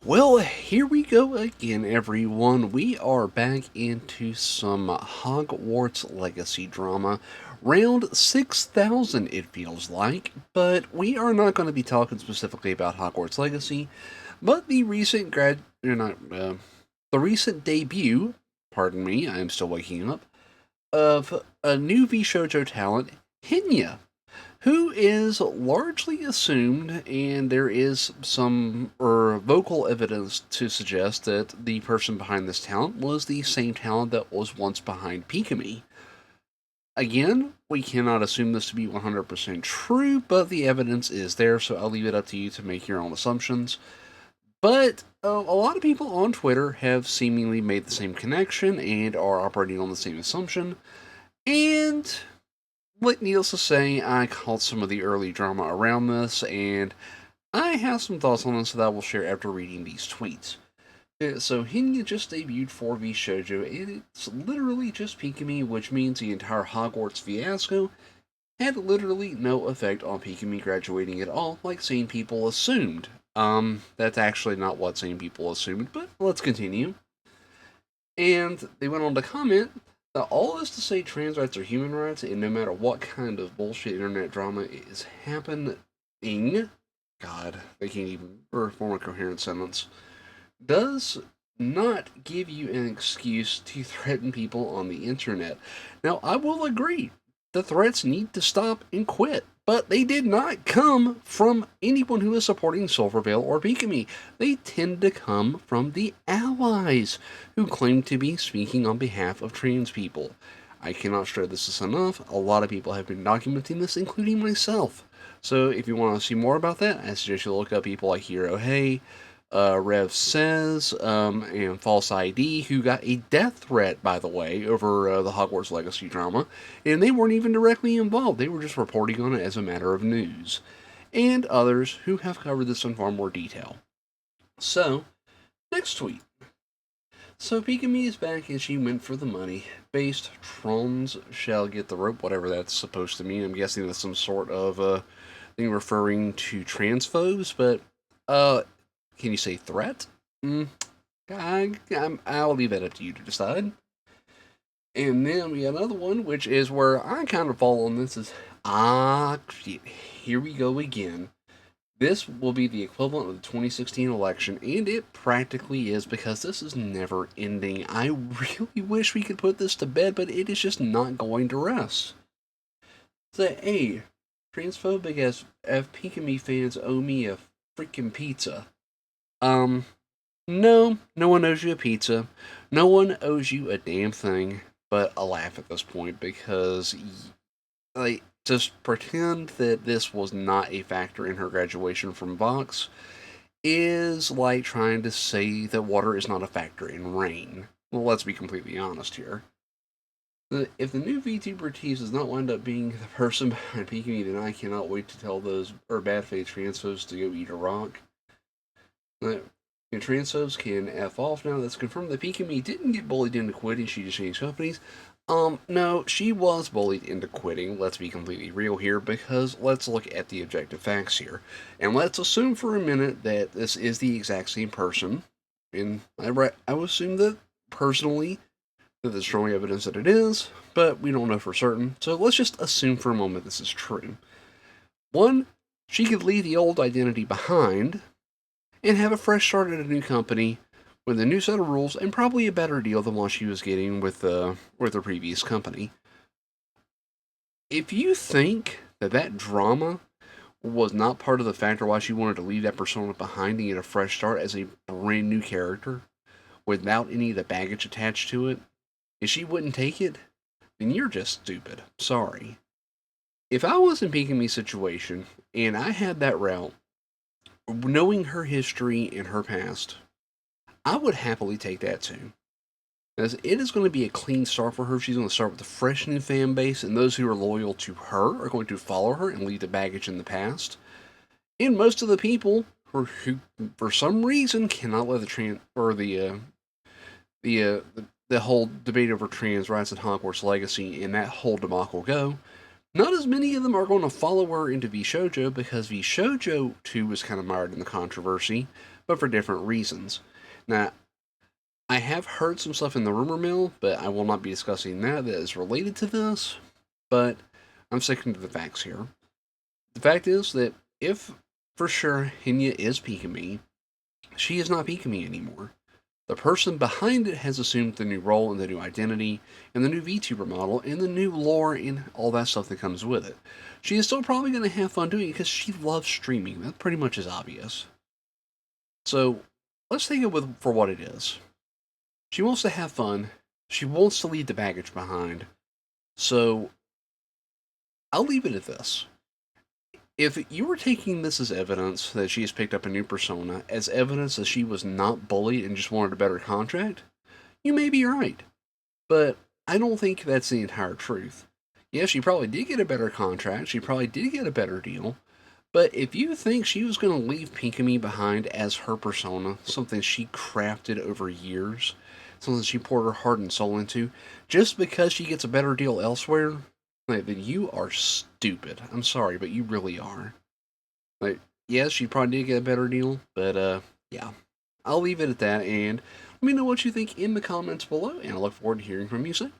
Well, here we go again, everyone. We are back into some Hogwarts Legacy drama. Round 6,000, it feels like, but we are not going to be talking specifically about Hogwarts Legacy, but the recent the recent debut, pardon me, I am still waking up, of a new Vshojo talent, Henya, who is largely assumed, and there is some vocal evidence to suggest that the person behind this talent was the same talent that was once behind Pikamee. Again, we cannot assume this to be 100% true, but the evidence is there, so I'll leave it up to you to make your own assumptions. But a lot of people on Twitter have seemingly made the same connection and are operating on the same assumption. And like needless to say, I caught some of the early drama around this, and I have some thoughts on this that I will share after reading these tweets. So Henya just debuted for Vshojo, and it's literally just Pikamee, which means the entire Hogwarts fiasco had literally no effect on Pikamee graduating at all, like sane people assumed. That's actually not what sane people assumed, but let's continue. And they went on to comment that all this to say trans rights are human rights, and no matter what kind of bullshit internet drama is happening, God, they can't even form a coherent sentence, does not give you an excuse to threaten people on the internet. Now, I will agree, the threats need to stop and quit. But they did not come from anyone who is supporting Silvervale or Pikamee. They tend to come from the allies who claim to be speaking on behalf of trans people. I cannot stress this enough. A lot of people have been documenting this, including myself. So if you want to see more about that, I suggest you look up people like Hero Hey, Rev Says, and False ID, who got a death threat, by the way, over the Hogwarts Legacy drama, and they weren't even directly involved. They were just reporting on it as a matter of news. And others who have covered this in far more detail. So, next tweet. So Pikamee is back and she went for the money. Based Trons shall get the rope, whatever that's supposed to mean. I'm guessing that's some sort of thing referring to transphobes, but can you say threat? Mm, I'll leave that up to you to decide. And then we got another one, which is where I kind of fall on this is, here we go again. This will be the equivalent of the 2016 election, and it practically is because this is never ending. I really wish we could put this to bed, but it is just not going to rest. Say, hey, transphobic as Pikamee fans owe me a freaking pizza. Um, no, no one owes you a pizza. No one owes you a damn thing but a laugh at this point because, like, just pretend that this was not a factor in her graduation from Vox is like trying to say that water is not a factor in rain. Well, let's be completely honest here. If the new VTuber tease does not wind up being the person behind Pikamee, then I cannot wait to tell those bad faith transphobes to go eat a rock. Transphobes can F off now. That's confirmed that Pikamee didn't get bullied into quitting, she just changed companies. No, she was bullied into quitting. Let's be completely real here, because let's look at the objective facts here. And let's assume for a minute that this is the exact same person. And I would assume that, personally, that there's strong evidence that it is, but we don't know for certain. So let's just assume for a moment this is true. One, she could leave the old identity behind and have a fresh start at a new company with a new set of rules and probably a better deal than what she was getting with her previous company. If you think that that drama was not part of the factor why she wanted to leave that persona behind and get a fresh start as a brand new character without any of the baggage attached to it, if she wouldn't take it, then you're just stupid. Sorry. If I was in Pikame's situation and I had that route, knowing her history and her past, I would happily take that too. As it is going to be a clean start for her. She's going to start with a fresh new fan base, and those who are loyal to her are going to follow her and leave the baggage in the past. And most of the people who for some reason, cannot let the whole debate over trans rights and Hogwarts Legacy and that whole debacle go, not as many of them are going to follow her into Vshojo because Vshojo too was kind of mired in the controversy. but for different reasons. Now, I have heard some stuff in the rumor mill, but I will not be discussing that is related to this. But I'm sticking to the facts here. The fact is that if for sure Henya is Pikamee, she is not Pikamee anymore. The person behind it has assumed the new role and the new identity and the new VTuber model and the new lore and all that stuff that comes with it. She is still probably going to have fun doing it because she loves streaming. That pretty much is obvious. So let's take it for what it is. She wants to have fun. She wants to leave the baggage behind. So I'll leave it at this. If you were taking this as evidence that she has picked up a new persona, as evidence that she was not bullied and just wanted a better contract, you may be right. But I don't think that's the entire truth. Yeah, she probably did get a better contract, she probably did get a better deal, but if you think she was going to leave Pikamee behind as her persona, something she crafted over years, something she poured her heart and soul into, just because she gets a better deal elsewhere, like, then you are stupid. I'm sorry, but you really are. Like, yes, she probably did get a better deal, but yeah. I'll leave it at that, and let me know what you think in the comments below, and I look forward to hearing from you soon.